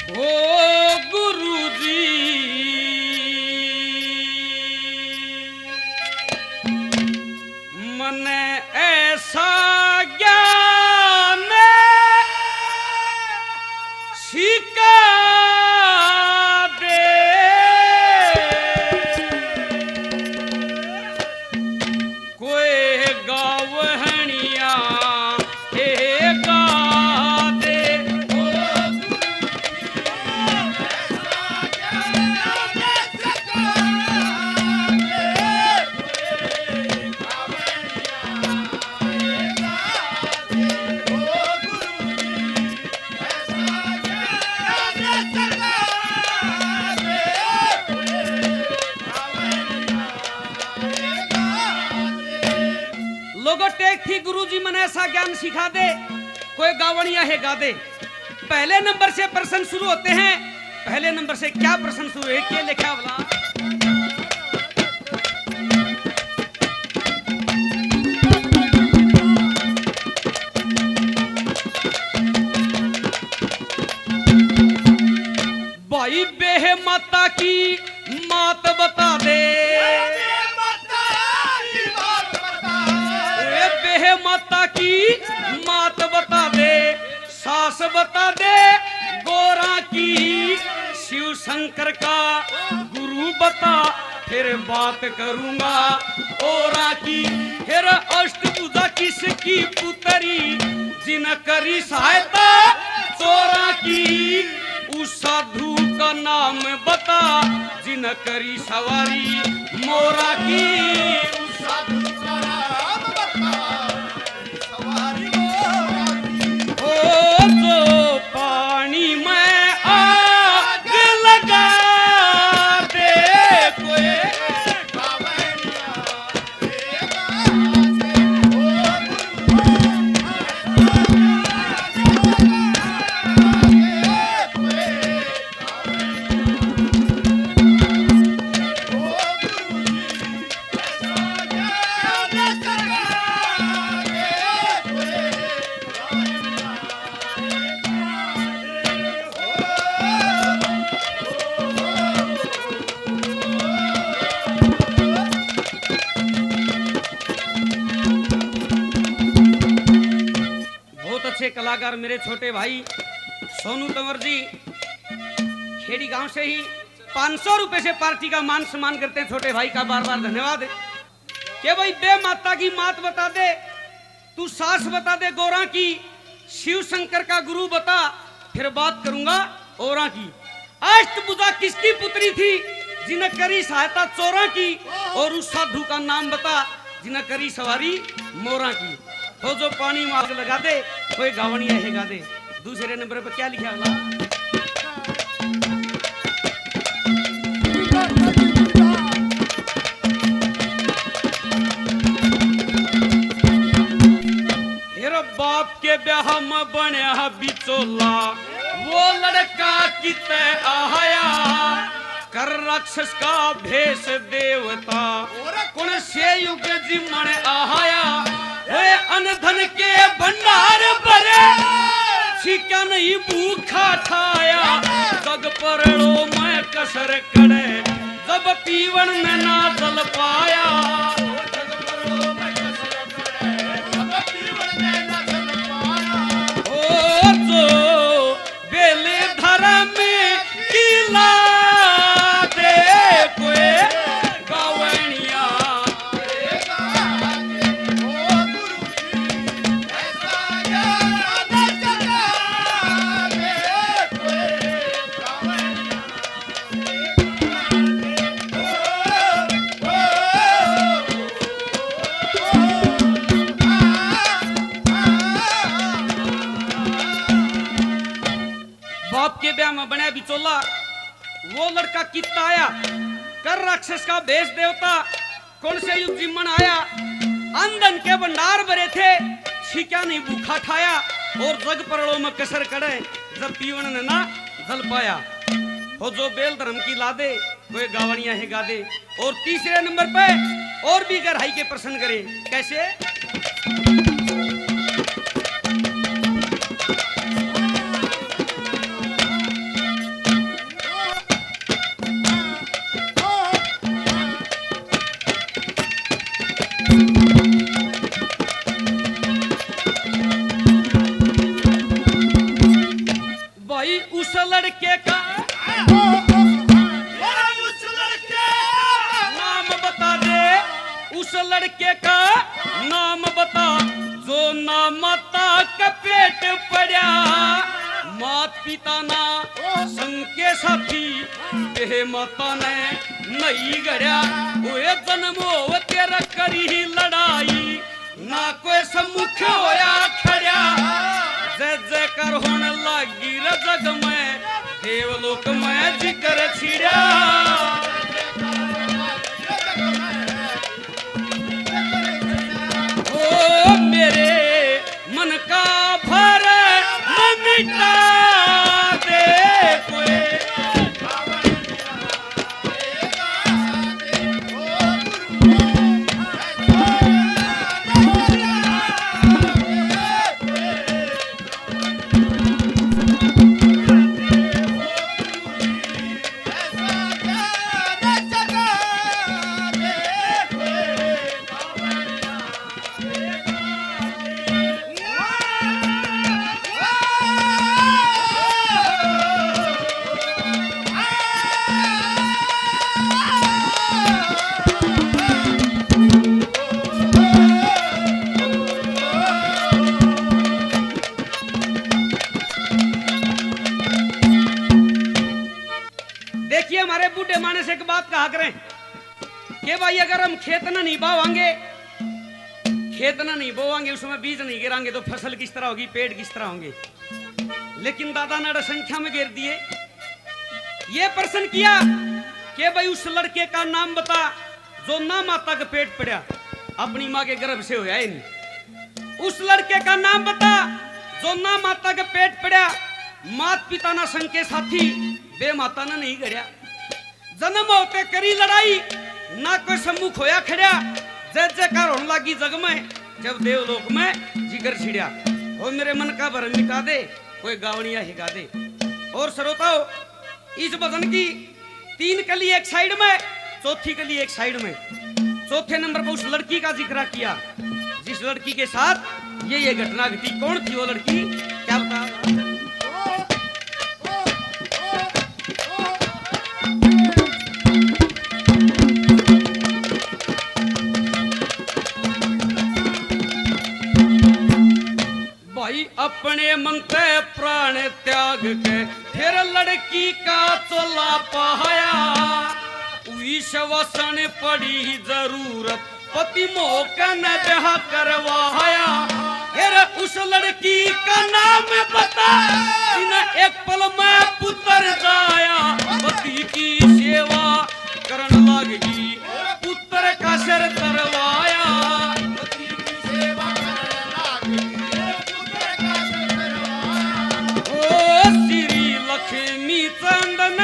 ओ गुरुजी मने ऐसा ज्ञान सिखा दे कोई गावहणिया हे गा दे लोगों टेक थी गुरुजी मन ऐसा ज्ञान सिखा दे कोई गावणिया है गा दे। पहले नंबर से प्रश्न शुरू होते हैं। पहले नंबर से क्या प्रश्न शुरू है क्या लिखा वाला भाई बेह माता की मात बता दे माता की मात बता दे सास बता दे गोरा की शिव शंकर का गुरु बता फिर बात करूंगा ओरा की फिर अष्टभुजा किसकी पुतरी जिन करी सहायता चोरा की उस साधु का नाम बता जिन करी सवारी मोरा की उस साधु का नाम बता जो पानी में आग लगा दे कोई कलाकार मेरे छोटे भाई सोनू तंवर जी खेड़ी गांव से ही 500 रुपए से पार्टी का मान सम्मान करते हैं। छोटे भाई का बार बार धन्यवाद के भाई बे माता की मात बता दे तू सास बता दे गोरा की शिव शंकर का गुरु बता फिर बात करूंगा औरा की अष्टभुजा किसकी पुत्री थी जिन्हें करी सहायता चोरा की और उस साधु का नाम बता जिन्हें करी सवारी मोरा की हो जो पानी में आग लगा दे कोई गावणिया है गा दे। दूसरे नंबर पर क्या लिखा वाला हेरो बाप के ब्याह में बनया बिचोला वो लड़का किते आया कर राक्षस का भेष देवता कौन से युग जिमण आया अनधन के भंडार भरे छिका नहीं भूखा ठाया जग परड़ो मैं कसर करे जब पीवन में ना जल पाया ओ जो बेले धरा में किला दे कोई गावणिया बाप के ब्याह में बना बिचोला वो लड़का कितना आया कर राक्षस का भेष देवता कौन से युग जिम्मन आया अंधन के भंडार भरे थे छिका नहीं भूखा ठाया और जग परड़ों में कसर करे जब पीवन ने ना जल पाया हो जो बेल धर्म की ला दे कोई गावणिया है गा दे। और तीसरे नंबर पे और भी गहराई के प्रश्न करे कैसे उस लड़के का नाम बता दे, उस लड़के का नाम बता जो ना माता का पेट पड़ा, मात पिता ना संग के साथी ते माता ने नहीं गड़या, हुए जन्म हो तेरा करी लड़ाई, ना कोई सम्मुख होया खड़ा, जय जयकार होने लगी रे जग में, देवलोक में जिक्र छिड़ा। ओ मेरे मन का भर मिटा दे कोई, हमारे बूढ़े मानस एक बात कहा करें कि भाई अगर हम खेत ना नहीं बोवांगे, खेत ना नहीं बोवांगे, उसमें बीज नहीं गिरांगे तो फसल किस तरह होगी, पेड़ किस तरह होंगे। लेकिन दादा ने संख्या में गिर दिए, ये प्रश्न किया कि भाई उस लड़के का नाम बता जो ना माता का पेट पड़ा, अपनी माँ के गर्भ से होया ही नहीं। उस लड़के का नाम बता जो ना माता का पेट पड़ा, मात पिता ना संग के साथी बे माता ना नहीं गड़या, जन्म होते करी लड़ाई, ना कोई सम्मुख होया खड़ा, जय जयकार होने लगी जग में, जब देवलोक में जिगर छिड़िया। और मेरे मन का भरम मिटा दे, कोई गावड़िया हिगा दे। और श्रोताओ, इस भजन की 3 कली एक साइड में, चौथी कली एक साइड में। चौथे नंबर पर उस लड़की का जिक्र किया जिस लड़की के साथ ये घटना घटी। कौन थी वो लड़की, क्या बता? अपने मन ते प्राण त्याग के फिर लड़की का चोला पाया, वसन पड़ी जरूरत पति मौका न ब्याह करवाया। फिर उस लड़की का नाम बता जिन्हें एक पल में पुत्र जाया, पति की सेवा करने लगी पुत्र का सिर तरवाया। लक्ष्मी चंदन